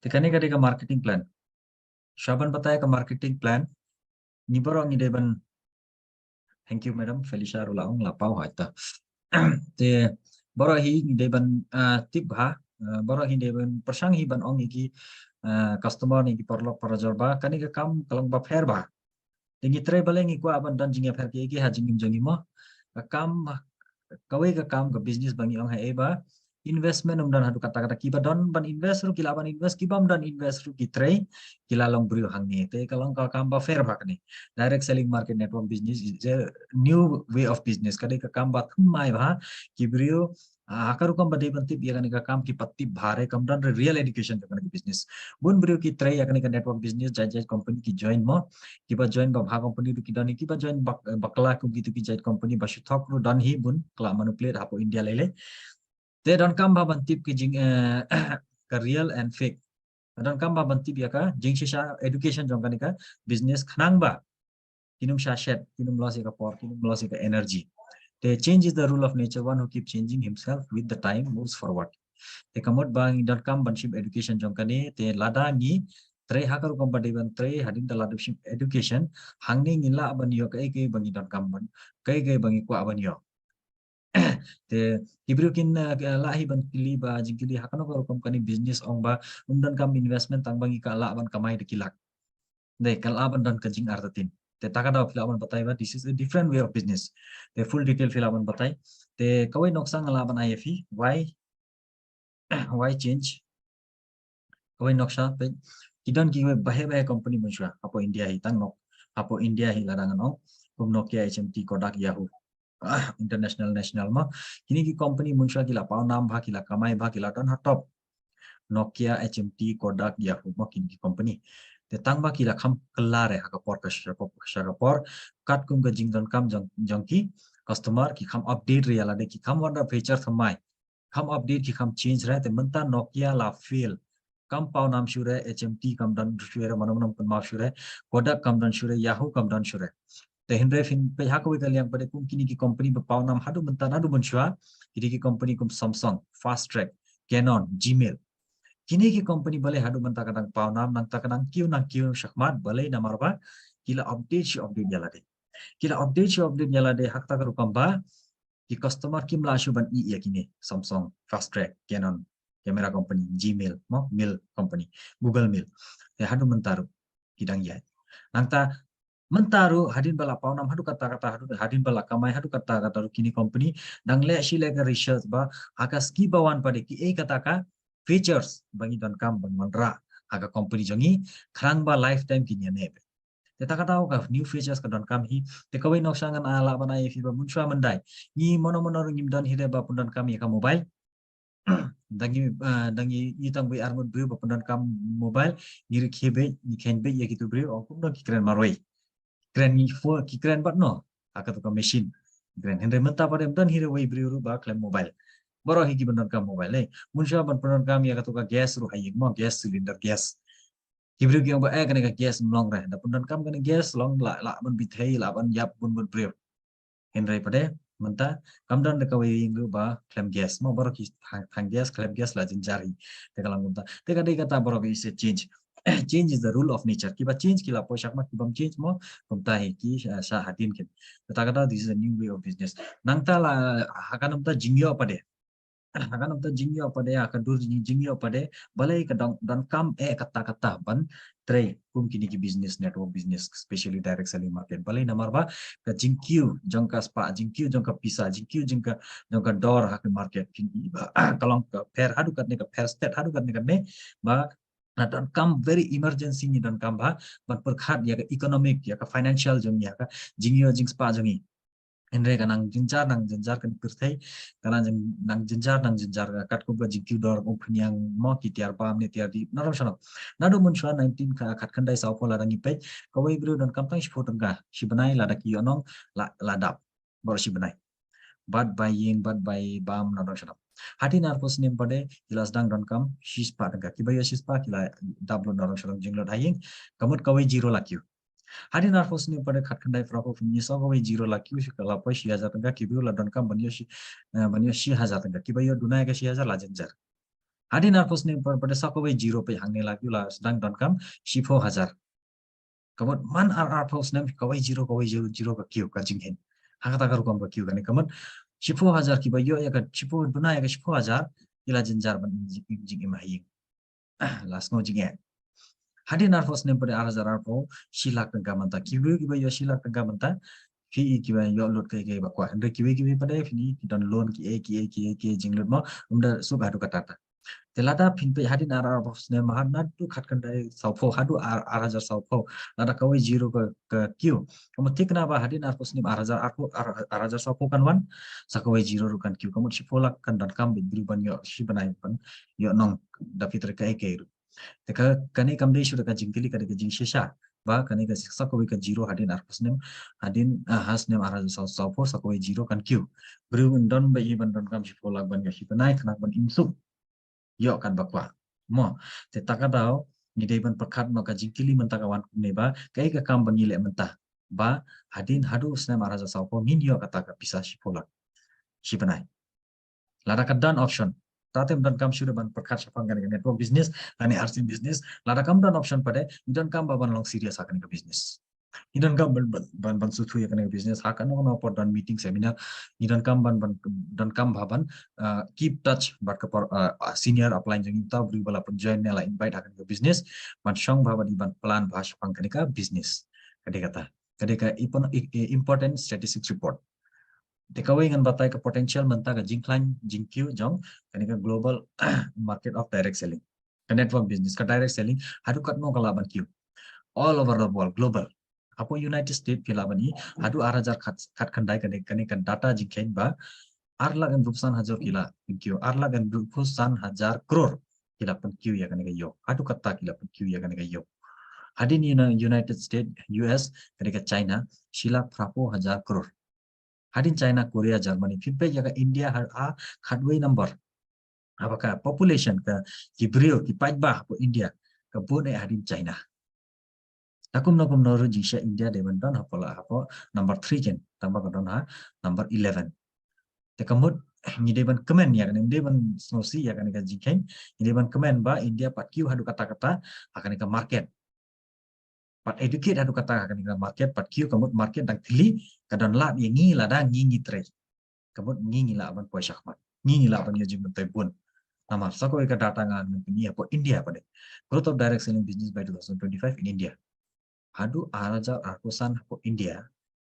Tekani ka ka marketing plan. Shaban बताया ka marketing plan. Ni borong ni deban. Thank you madam Felicia Rulaong lapau haita. Te borong hi ni deban tip ha. Borong hi deban persang hi ban ong iki customer ni ki perlo parajar ba kani ka kam kalang ba fair ba. Tingi tre baleng iku aban dan jinga fair ki iki ha jingim jongi mo. Kam kawai ka kam ka business bangi ong ha eba investment dan hadu kata-kata kiba don ban invest ru kila ban invest kibam dan invest ru kitrei kila long brio hangni te kalong ka kamba fair bakni direct selling market network business is a new way of business kade ka kamba thumai ba kibrio akaru kam bade banti biya ka kam ki patti bhare kam dan real education ka business bun brio ki trei yakni ka network business jai company ki join mo kiba join ba bha company ru ki dani kiba join bakla ku gitu ki jai company ba thok ru dan hi bun kala manipulate hapo india lele. They don't come baban tip ki jing ka real and fake. Don't come baban tip ya ka jing shisha education jong ka business khanang ba kinum sha shed kinum loss ka por kinum loss ka energy. The change is the rule of nature. One who keep changing himself with the time moves forward. The kamot bang don't come ban ship education jong kani te lada ni tre hakaru kompatiban tre hadin the lada ship education hangni ngila ban yo kai kai bangi don't come ban kai kai bangi kwa ban yo. Te ibrukin lahi ban kili ba jingkili hakano ko company business ong ba undan kam investment tang bangi ka la ban kamai de kilak de kala ban dan kajing artatin te takada filaban batai ba this is a different way of business the full detail filaban batai te kawai noksang la ban IFE why change kawai noksa pe kidan ki bahe company musha apo india hi tang nok apo india hi ladangan ong Nokia HMT Kodak Yahoo international national ma kini ki company munsha kila pau nam bha kila kamai bha kila ton top Nokia HMT Kodak Yahoo ma kini ki company te tang ba kila kham klare ha ka por ka shara por kat kum ga jingdon kam jongki customer ki kham update reala de ki kham wanda feature thamai kham update ki kham change ra te manta Nokia la fail kam pau nam shure HMT kam dan shure manam kam ma shure Kodak kam dan shure Yahoo kam dan shure te hindre fin pe ha ko kaliang pada kum kini ki company ba pau nam hadu menta nadu munshwa kini ki company kum Samsung Fast Track Canon Gmail kini ki company bale hadu menta kadang pau nam nang ta kadang kiu shakmat bale namar ba kila update yala de hak ta karu kamba ki customer kim la shuban I ya kini Samsung Fast Track Canon camera company Gmail mo mail company Google Mail te hadu mentaru kidang ya nang ta mentaru hadin bala paunam hadu kata-kata hadu hadin bala kamai hadu kata-kata kini company dang le shile ka research ba aka ski bawan pade ki e kata ka features bangi don kam bang manra aka company jongi khrang ba lifetime kini ne be te kata ka new features ka don kam hi te kawai nok sangan ala bana e fi ba munchwa mandai ni mono ngim don hide ba pundan kam ya ka mobile dangi itang bi armut bi ba pundan kam mobile ni khebe ni khenbe ya gitu bri o kum no ki kren maroi keren ni fo ki keren bat no aka to machine keren hendre menta pare dan hire way briuru ba klem mobile boro higi benar ka mobile munsha ban penon kam ya to ka gas ru hayik mo gas cylinder gas kibru ki ba kane ka gas long re da penon kam kane gas long la ban bithei la ban yap bun brio hendre pade menta kam dan ka way ingu ba klem gas mo boro ki thang gas klem gas la jinjari te kala menta te ka dei kata boro ki se change change is the rule of nature kiba change kila poshak ma kibam change mo kumta hi ki sa hatin kin ta kata this is a new way of business nangta la hakanam ta jingyo pade hakanam ta jingyo pade akadur jingyo pade balai ka dan kam kata ban tray kum kini ki business network business especially direct selling market balai namar ba ka jingkyu jongka spa jingkyu jongka pisa jingkyu jongka door hak market kini ba kalong ka fair hadu katne ka fair state hadu katne ba na don kam very emergency ni don kam ba ban perkhat ya ka economic ya ka financial jong ya ka jingyo jing spa jongi enre ka nang jinjar kan pirthai kana nang jinjar kat ko ba jingkyu dor ko phnyang mo ki tiar pam ne tiar di naram sano nadu munshwa 19 ka khat khandai saw ko la rangi pe kawai bru don kam tang shpotong ka shibanai la da ki onong la dap bor shibanai bad by bam naram sano hati narpos nim pade kilas dang don kam shispa dang ki bayo shispa kila dablo naram shalom jinglo daying kamut kawai 0 lakyu hati narpos nim pade khatkandai frako fini so kawai 0 lakyu shikala pa 6000 tangka ki biyo la don kam banyo shi 1000 tangka ki bayo dunai ka 6000 la jenjar hadin arpos ne pada sakawai zero pe hangne lagi la sedang don kam shifo hajar kamot man arpos ne kawai zero ka kiu ka jinghen hakata ka rukam ka kiu kan kamot shifo hajar ki ba yo ya ka shifo buna ya ka shifo hajar ila jinjar ban jing imahing las no jinghe hadin arpos ne pada hajar arpo silak ka manta kiu ki ba yo silak ka manta fi ki ba yo lot kai ba kwa andre ki pada fi don loan ki jinglot mo umda suka du katata telada pinpe hadin arpos ne mahanat tu khatkan dai saupho hadu hajar saupho lada kawai zero ka kiu kamu tikna ba hadin arpos ne hajar saupho kan wan sakawai zero ru kan kiu kamu sipolak kan dan kam bidru ban yo si banai pan yo nong da fitre ka ru teka kani kam dei sudah ka jingkili ka jing shisha ba kani ka sakawai ka zero hadin arpos ne hadin has ne hajar saupho sakawai zero kan kiu bru don ba iban don kam sipolak ban yo si banai kana ban imsuk yo kan bakwa mo te takadao ni deban perkat no ka jingkili mentah kawan neba kai ka kam bangile mentah ba hadin hadu snam araja saupo min yo kata ka bisa sipolak sipanai lada ka dan option tatem dan kam sudah ban perkat sapang kan network business ani RC business lada kam dan option pada dan kam baban long serious akan ke business idan kam ban sutu ya kan business hakan no por dan meeting seminar idan kam dan kam baban keep touch but ke senior upline jeng ta beri bala pun join nela invite akan ke business ban shong baban iban plan bahas pangkanika business kadeka important statistics report takeaway ngan batai ke potential menta ke jingklan jingkiu jong kanika global market of direct selling ke network business ke direct selling hadu kat no kalaban kiu all over the world global apo United States kilabani hadu arajar kat kandai kan data jingkain ba arlagan rupsan hajar kila kiu arlagan rupsan hajar crore kila pen kiu ya kan yo hadu kata kila pen kiu ya kan yo hadin United States US kan China sila prapo hajar crore hadin China Korea Germany feedback ya India ha khadway number apakah population ke kibrio ki pajbah po India ke bone hadin China takum noru jisha India debantan hapola hapo number 3 ken tambah kadon ha number 11 te kamut ni deban komen ya kan deban snosi ya kan ka jingken ni deban komen ba India pat kiu hadu kata-kata akan ke market pat educate hadu kata akan ke market pat kiu kamut market dak tili kadon la ngi la da ngi tre kamut ngi la ban poy syakmat ngi la ban yajim te bun nama sako ka data ngan ni apo India pada growth of direct selling business by 2025 in India hadu araja arkosan po India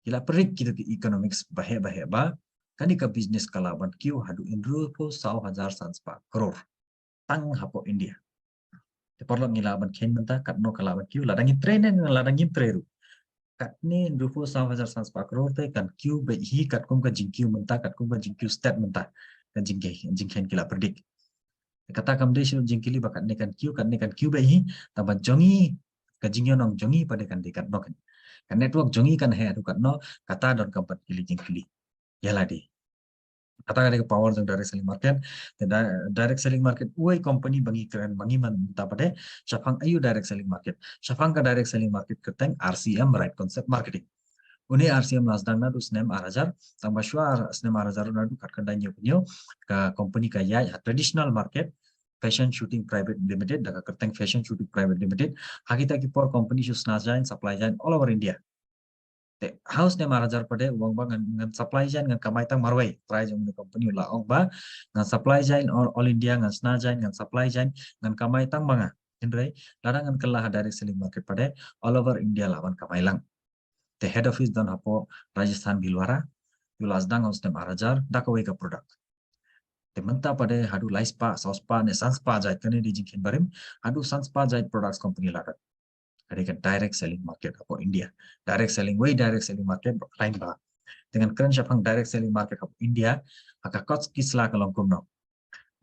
kila perik kita ke economics bahe ba kani ka business kalaban kiu hadu indru po 1,000 sanspa crore tang hapo India te porlo ngilaban ken menta kat no kalaban kiu ladangi trainen ladangi treru kat ni indru po 1,000 sanspa crore te kan kiu be hi kat kum ka jingkiu menta kat kum ka jingkiu stat menta kan jingken kila predik kata kam de jingkili bakat ne kan kiu be hi taban jongi kajingyo nong jongi pada kan dekat no kan network jongi kan hai adu kan no kata don kampat kili jingkili yala di kata kan power jong direct selling market direct selling market uai company bangi keren bangi man ta pada syafang ayu direct selling market syafang ka direct selling market keteng RCM right concept marketing uni RCM lasdang na dus nem arajar tambah syuar nem arajar na du kat kandanyo punyo ka company ka ya traditional market fashion shooting private limited daga kerteng fashion shooting private limited hakita ki por company shoes najain supply jain all over India te house ne marajar pade uang ba ngan supply jain ngan kamai tang marwai try jong ni company la ong ba ngan supply jain all India ngan sna jain ngan supply jain ngan kamai tang banga indrai ladang ngan kelah direct selling market pade all over India lawan kamai lang te head office dan hapo Rajasthan Bhilwara yulas dang house ne marajar dakawai ka product Tementa pada hadu laispa, sauspa, ne sanspa jait kene di jingkin barim, hadu sanspa jait products company ladat. Ada direct selling market apa India. Direct selling market lain ba. Dengan keren syafang direct selling market apa India, aka kots kisla kalong kumno.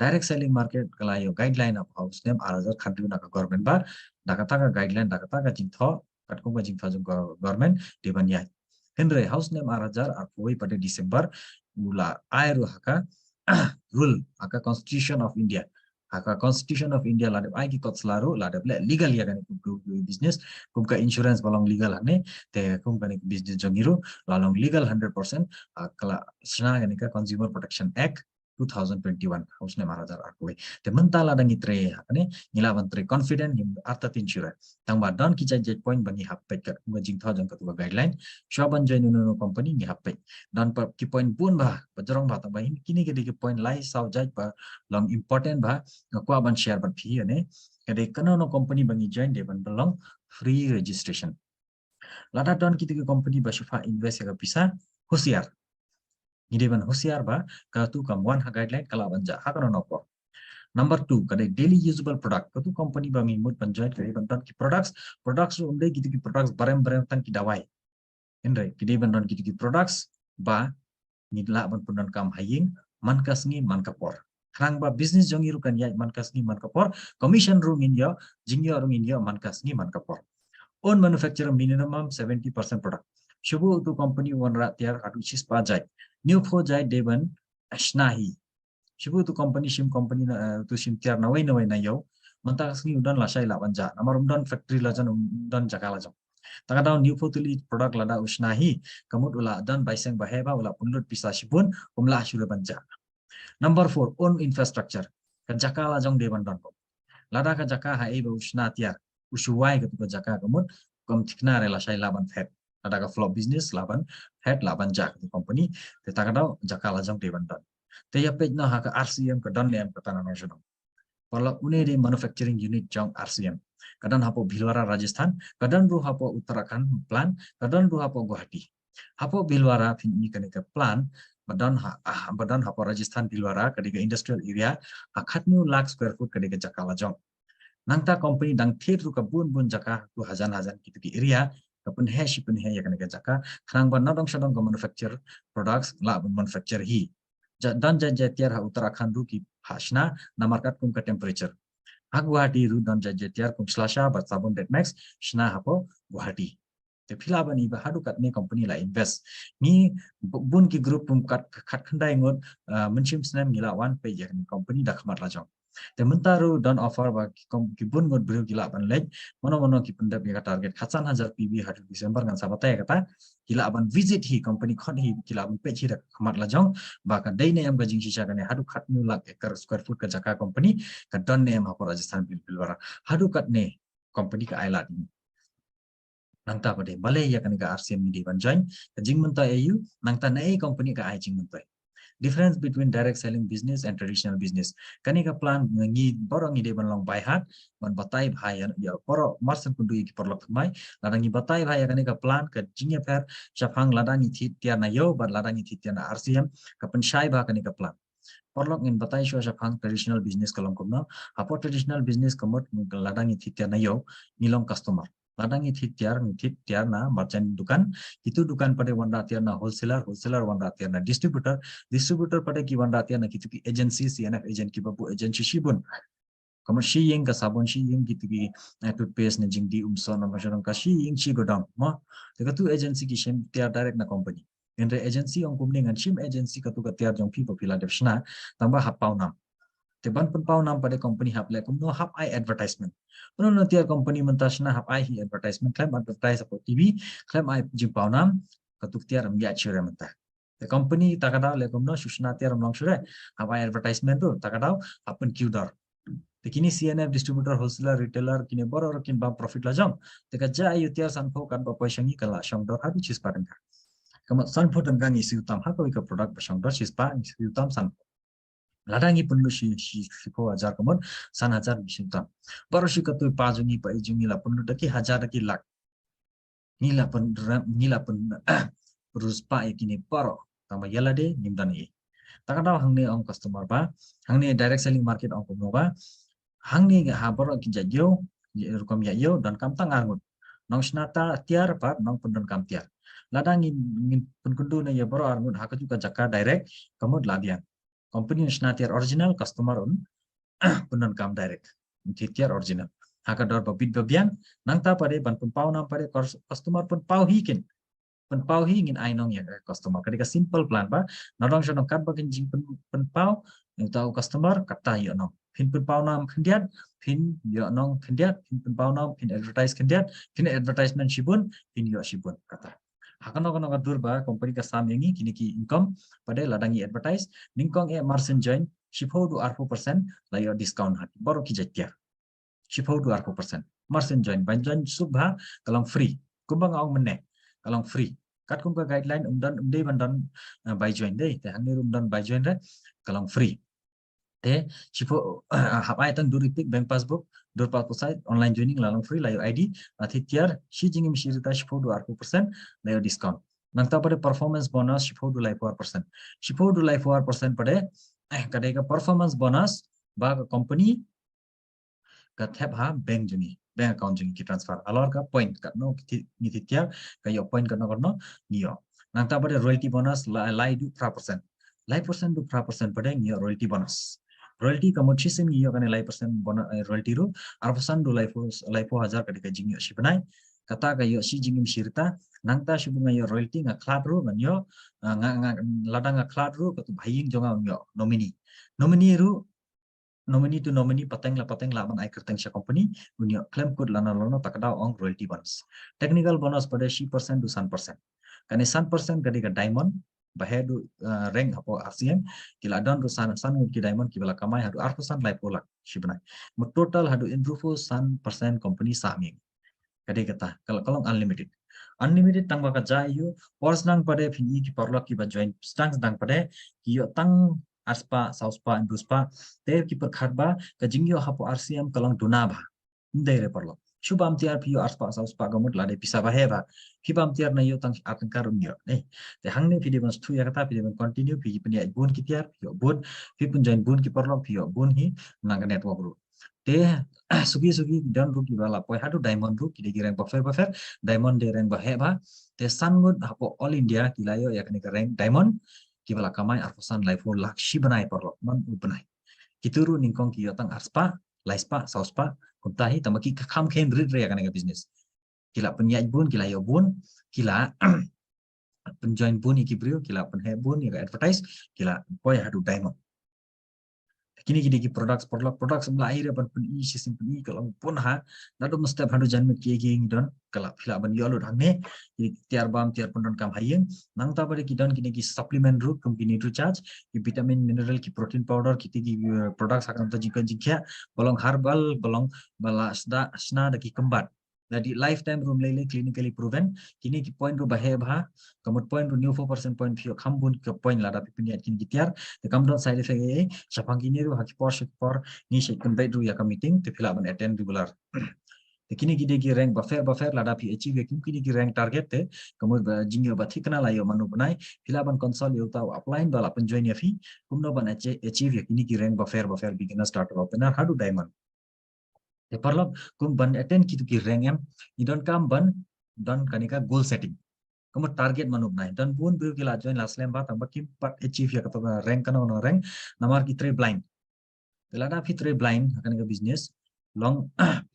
Direct selling market kalayo guideline of house name arajar country naka government ba, dakata ka guideline dakata ka jingtho, katkum ka jingtho jung government di banyai. Henry house name arajar apoi pada Desember ula airu haka rule aka Constitution of India aka Constitution of India ladap ai ki kot selaru ladap legal ya kan business kum ka insurance balong legal hane te kum ka business jongiru lalong legal 100% kala sna kan ka Consumer Protection Act 2021 hausne marajar akwe te mentala dangi tre ne ngilaban tre confident nim arta tin sure tangba don ki jaj point bangi happet ka ngajing tha jang ka guideline shaban join no company ni happet dan pa ki point bun ba bajrong ba ta ba kini ke ki point lai sau jaj ba long important ba kwa ban share ban phi ne kade kana no company bangi join de ban belong free registration lada don ki company ba shifa invest ka pisa hosiar Gideban hosiar ba katu kam one guideline kala banja hakana nopo. Number 2 kade daily usable product katu company bangi mood panjat kade bantan ki products ro unde gitu ki products barang tan ki dawai. Enrai kide bantan gitu ki products ba nidla ban punan kam haying man kasngi man kapor. Krang ba business jongi rukan ya man kasngi man kapor commission room in ya jingya room in ya man kasngi man kapor. Own manufacturer minimum 70% product. Shubu tu company one rat tiar adu chis pa jai. New for jai deban ashnahi. Shubu tu company na tu sim tiar na na yo. Manta sini udan lasai la banja. Namar udan factory la jan udan jakala jam. Taka daun new for tuli product lada usnahi. Kamut ula dan baiseng baheba ula punlut pisa shibun umla ashura banja. Number 4 own infrastructure. Kan jakala jong deban don. Lada ka jaka hai ba usna tiar. Usuai ketika jaka kemudian kom tikna relasi laban head ada ka flow business laban head laban jak di company tetaka dau jaka lajang dewan dan te ya page na ha ka RCM ka dan lem ka tanah nasional pala une de manufacturing unit jong RCM kadan hapo Bhilwara Rajasthan kadan ru hapo Uttarakhand plan kadan ru hapo Guwahati hapo Bhilwara phini kanika plan badan hapo Rajasthan Bhilwara kadika industrial area akhatnu lakh square foot kadika jaka lajang nangta company dang thir ru ka bun jaka tu hajan gitu ki area kapun he ya kana jaka khang ban nadong sadong ka manufacture products la ban manufacture hi dan tiar ha Uttarakhand ru ki hasna na market kum ka temperature ha Guwahati ru dan tiar kum slasha ba sabun that max shna hapo Guwahati te phila bani ba hadu kat ne company la invest ni bun ki group kum kat khat khandai ngot menchim snam gila one page ya company da khamat la jong te mentaru don offer ba ki bun ngot bru gila ban lej mono ki pendap ya target khatsan hajar PB hadu December ngan sabata ya kata gila ban visit hi company khon hi gila ban page hi da khamat la jong ba ka dai ne am ga jing shisha kane hadu khat nu lak ekar square foot ka jaka company ka don ne am ha Rajasthan Bhilwara hadu kat ne company ka aila ni nangta pade bale ya kan ka RCM ni ban join ka jing menta au nangta nei company ka ai jing menta difference between direct selling business and traditional business kani ka plan ngi borong ide ban long by heart ban batai bhai ya poro marsen kundu ki porlok mai ladangi batai bhai kani ka plan ka jingya fer chafang ladangi thit tia na yo ban ladangi thit tia na RCM ka penshai ba kani ka plan porlok in batai sho chafang traditional business kalong kumna apo traditional business kamot ladangi thit tia na yo nilong customer ladangi thit tiar na merchant dukan itu dukan pada wanda tiar na wholesaler wanda tiar na distributor pada ki wanda tiar na kitu ki agency CNF agent ki babu agency shibun kamu shiying ka sabun shiying gitu ki toothpaste na jingdi umso na masyadong ka shiying shi godam ma teka tu agency ki shem tiar direct na company entre agency ong kumni ngan shim agency ka tu ka tiar jong people pila devshna tambah hapau nam te ban pau nam pada company hap le kumno hap ai advertisement no tiar company mentasna hap ai hi advertisement claim advertise apo TV claim ai jing pau nam katuk tiar am ya chure menta the company takada le kumno sushna tiar am long shure hap ai advertisement tu takada happen qdor te kini CNF distributor wholesaler retailer kini boror kin ba profit la jong te ka ja ayu tiar sanpho kan ba poisangi kala shong dor habi chis parang ka kama sanpho tam gang isi utam ha ko ka product ba shong dor chis pa isi utam san ladangi punlu si ko hajar kamon san hajar bisintam baru si katu pajungi pa ijungi la punlu daki hajar daki lak nila pun ruspa ikini paro tama yala de nimdani takada hangne ong customer ba hangne direct selling market ong komo ba hangne ga habaro kinja yo rukom ya yo dan kam tangangun nong snata tiar pa nong pundon kam tiar ladangi pun kundu na ya baro armun haka juga jaka direct kamod ladian company snatiar original customer on punan kam direct tiar original haka dor babit babian nangta pare ban pun pau nam pare customer pun pau hikin pun pau hi ngin ainong ya customer kadika simple plan ba nadong shono kat bakin jing pun pau yang tahu customer kata yo no pin pun pau nam khendiat pin yo nong khendiat pin pun pau nam pin advertise khendiat pin advertisement shibun pin yo shibun kata Hakan durba company ka sam yangi kini ki income pada ladangi advertise ningkong margin join shipho du arpo persen layo discount hat baru ki jatiar shipho du arpo persen margin join ban join subha kalang free kumbang ong menne kalang free kat kumka guideline umde bandan by join dei te hangni umdan by join re kalang free te shipho hapai tan duritik bank passbook dur pasai online joining lalang free layo ID athi tiar shi jingim shirita shipho du arpo persen layo discount nang ta pada performance bonus shipho du lai 4% shipho du lai 4% pada kadai ka performance bonus ba company ka thep ha bank jungi bank account jungi ki transfer alor ka point ka no ni tiar ka yo point ka no niyo nang ta pada royalty bonus lai du 4% lai persen du 4% pada niyo royalty bonus royalty kamu sim niyo kan lai persen bonus royalty ru arpasan du lai 4000 kadika jingi si benai kata kayo si jingim shirta nangta shibunga yo royalty nga klat ru manyo nga ladang nga klat ru katu bhaying jonga yo nominee ru nominee to nominee pateng la man ai kerteng sha company unyo claim code lana takada ong royalty bonus technical bonus pada shi persen du 100% kane 100% kadika diamond bahedu rank hapo RCM kila don ru san ki diamond ki bala kamai hadu arpusan lai polak shibnai mo total hadu improve 1% company sami kadai kata kalau unlimited tangba ka jayu pors nang pade phini ki porlok ki ba join stang dang pade ki yo tang aspa sauspa induspa te ki per khatba ka jingyo hapo RCM kalong dunaba ndai re porlok shubam tiar phi aspa sauspa gamut lade pisa ba heba phibam tiar na yo tang atangkar yo te hangne phi bans thu ya kata phi continue phi pni bun ki tiar phi bun phi pun join bun ki porlok phi bun hi nang network ru te sugi dan ru ki bala poi hadu diamond ru ki de rank bafer diamond de rank ba heba te sangut hapo all india kilayo ya kani rank diamond ki bala kamai arposan life lakshi banai porlo man ubanai kituru ningkong ki yotang arspa laispa sauspa kuntahi tamaki kham khen rid re ya kani business kila penyaj bun kila yo bun kila penjoin bun iki brio kila penhe bun ya advertise kila poi hadu diamond kini ki products mulai re ban pun sistem pun kalau pun ha nado mesti bhandu janme ki don kala phila ban yolo dhangne tiar bam tiar pun don kam hayeng nang ta bare ki don kini ki supplement root company to charge ki vitamin mineral ki protein powder ki products akan ta jika jikya bolong herbal bolong bala sna da ki kembat jadi lifetime room lele clinically proven kini ki point ru bahe bha kamut point ru new 4% point phio khambun ke point lada pipinia kin gitiar the kam don side effect e sapang kini ru haki por ni se convey ru ya ka meeting te phila ban attend regular te kini gide ki rank bafer lada phi achieve kim kini ki rank target te kamut jingyo ba thikna la yo manu banai phila ban console yo ta apply bala pen join ya fi kumno ban achieve kini ki rank bafer beginner starter opener hadu diamond te parlok kum ban attend kitu ki rank em idon kam ban don kanika goal setting kamu target manub nai dan pun bil kila join last lem ba tamba kim pat achieve ya kata rank kana no rank namar ki tre blind telada fi tre blind kanika business long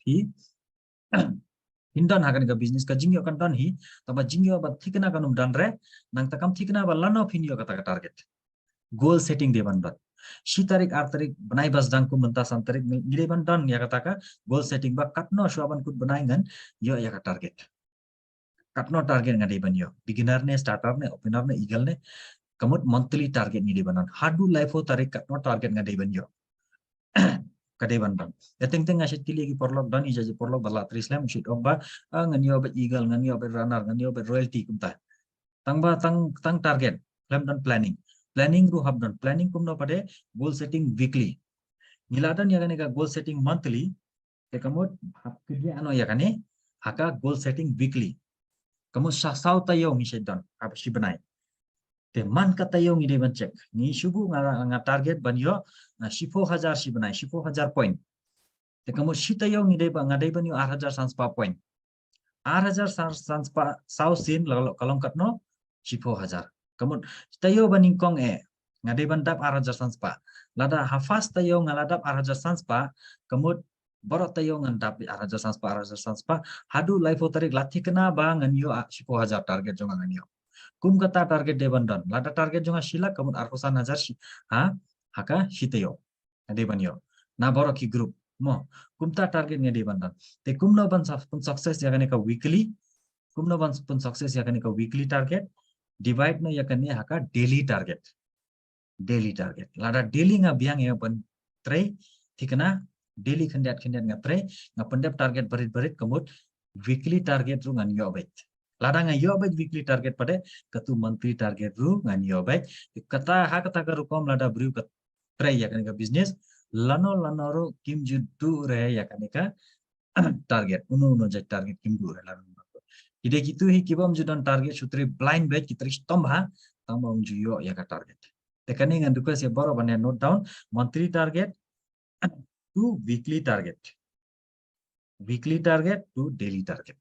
fi hindan kanika business ka jingyo kan dan hi tamba jingyo ba thikna kanum dan re nang takam thikna ba lano finyo kata ka target goal setting de ban bat shi tarik 8 tarik banai bas dang ku menta san tarik ngire ban dan ya kata ka goal setting ba katno shuaban kut banai ngan yo ya ka target katno target ngadi ban yo beginner ne starter ne opener ne eagle ne kamut monthly target ni de banan hadu life ho tarik katno target ngadi ban yo kadai ban dan ya teng asyik kili ki porlok dan ija porlok bala trislam shoot omba nganyo ba eagle nganyo ba runner nganyo ba royalty kumta tang target plan dan planning ru hab dan planning kumno pade goal setting weekly niladan ya kane ka goal setting monthly te kamut kerja ano ya kane haka goal setting weekly kamu sao tayo mi sedon apa si benai te man ka tayo ngi de ban check ni shubu nga target ban yo si 4000 si benai si 4000 point te kamu si tayo ngi de ba ngadai ban yo 8000 sanspa point 8000 sanspa sao sin kalong katno si 4000 kamu tayo baning kong ngadai ban dap 8000 sanspa lada hafas tayo ngaladap 8000 sanspa kamu borok tayo ngandap 8000 sanspa hadu life tarik lathi kena ba nganyo 10,000 target jonga nganyo kum kata target de bandan lada target jonga sila kamu 8,000 ha haka hitayo de banyo na borok ki group mo kumta target ngade bandan te kumno ban success ya ka weekly kumno ban pun success yakani ka weekly target divide no yakani haka daily target lada daily nga biang ya ban tray thikna daily khandiat nga tray nga pendep target barit kemut weekly target ru ngan yo bet lada nga yo bet weekly target pada katu monthly target ru ngan yo bet kata ka rukom lada bru ka tray yakani ka business lano ru kim judu re yakani ka target uno jai target kim du re lano ide gitu hi kibam judan target sutri blind bet kitri stomha tamba unjuyo ya ka target tekani ngan duka se baro bane note down monthly target to weekly target to daily target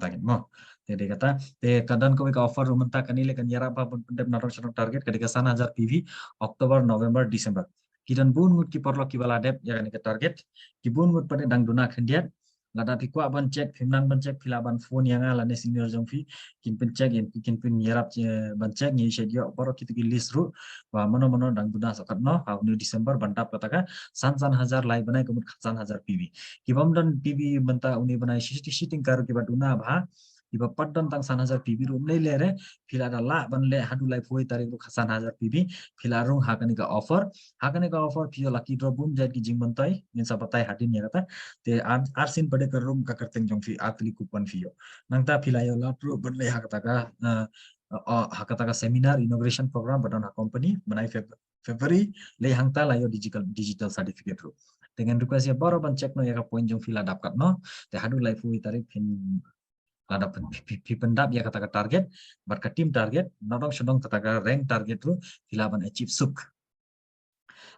bangin mo te kata te kadan ko ka offer rumanta kanile kan yara pa pendep narong sonong target kadika 1000 PV Oktober November Desember kidan bun ngut ki porlo ki bala dep ya kan ke target ki bun ngut pada dang duna khendiat lada pikwa ban check phimnang ban check philaban phone yang ala ne senior jongfi kin pen check kin pen yarap ban check ni shedio boro kitu ki list ru wa mono dang duna sakat no ha nu Desember bantap kataka san hazar lai banai kemut san hazar PV kibam dan PV banta uni banai shooting kar ki baduna bha iba paddan tang san hazar PV rum le lere phila da la ban le hadu lai foi tarik ru san hazar PV phila rung hakani ka offer phio lucky draw boom jad ki jing bantai min sapatai hadin ya kata te arsin pade ka room ka karteng jong fi atli kupon fio nangta phila yo la tru ban le hakata ka seminar inauguration program badan ha company banai February le hangta layo digital certificate ru dengan request ya baro ban check no ya ka point jong fila dapat no te hadu lai foi tarik pin ada pendap ya kata target berkat tim target nodong sedong kata rank target ru hilaban achieve suk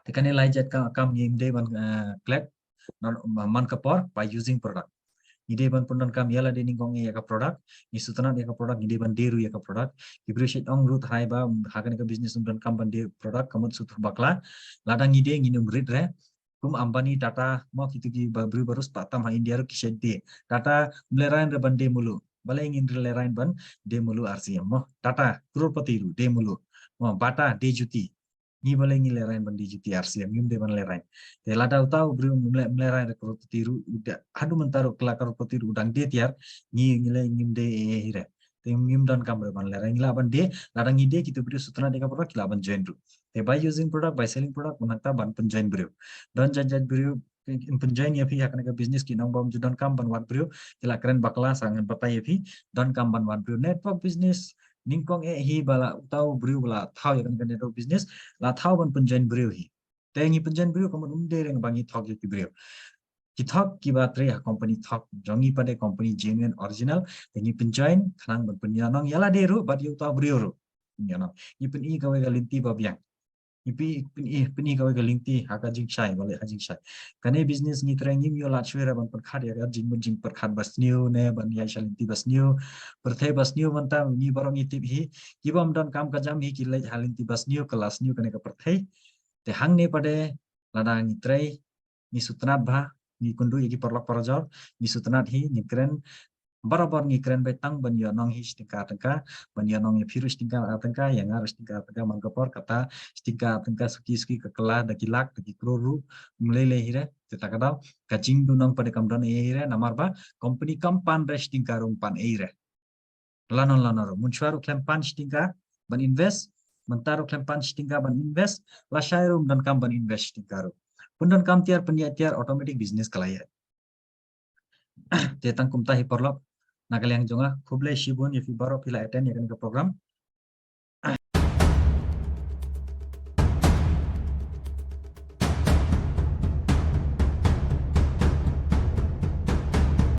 tekani laijet kam yimde ban klek man kapor by using product ide ban pundan kam yala de ningong ya ka product ni sutana ya ka product ide ban deru ya ka product ibreshit ong rut hai ba hagan ka business undan kam ban de product kamut sutur bakla ladang ide nginum grid re kum Ambani Tata mau kitu ki baru patam ha India ro kisede Tata melerain re ban de mulu balai ingin lerain ban de mulu RCM mo Tata crorepati ru de mulu mo Bata de juti ni balai ingin lerain ban de juti RCM ngim de ban lerain te lada utau bru melerain re crorepati ru udah hadu mentaro kela crorepati ru udang de tiar ni ngile ngim de hire te ngim dan kam ban lerain ngila ban de ladang ide kitu bru sutana de ka product kila ban join ru te by using product by selling product menakta ban penjoin bru dan janjan beliau penjoin ya pihak negara bisnis ki nong bom judan kam ban wan beliau kila keren bakla sangan batai ya pi dan kam ban wan beliau network business ningkong hi bala tahu beliau bala tahu ya kan network business la tahu ban penjoin beliau hi tengi penjoin beliau kamu umde reng bangi thok ya beliau ki thok ki batre ya company thok jongi pada company genuine original tengi penjoin khanang ban penyanong yala deru bat yu tahu beliau ru nyanong ipun i kawai galinti babiang ipi pini kawai galinti haka jing shai bale hajing shai kane business ni trengim yo la chwera ban perkhat ya jing perkhat bas new ne ban ya shalinti bas new perthai bas new manta ni barong itip hi kibam dan kam kajam hi kilai halinti bas new kelas new kane ka perthai te hang ne pade lada ni trei ni sutnat bha ni kundu yaki perlok parajor ni sutnat hi ni kren barabar ni keren betang ban yo nong hi stingka tengka ban yo nong virus stingka tengka yang harus stingka tengka mangkapor kata stingka tengka suki kekela daki lak daki kroru melele hire teta kadal kacing dunong pada kamdon hire namar ba company kampan re stingka rumpan hire lanon munchuaru klempan stingka ban invest mentaru klempan stingka ban invest la shairum dan kam ban invest stingka ru pundan kam tiar pendiatiar automatic business kalaya tetang kumta hi porlok nakal yang jonga kuble shibun ya fi baro pila attend ya kan ke program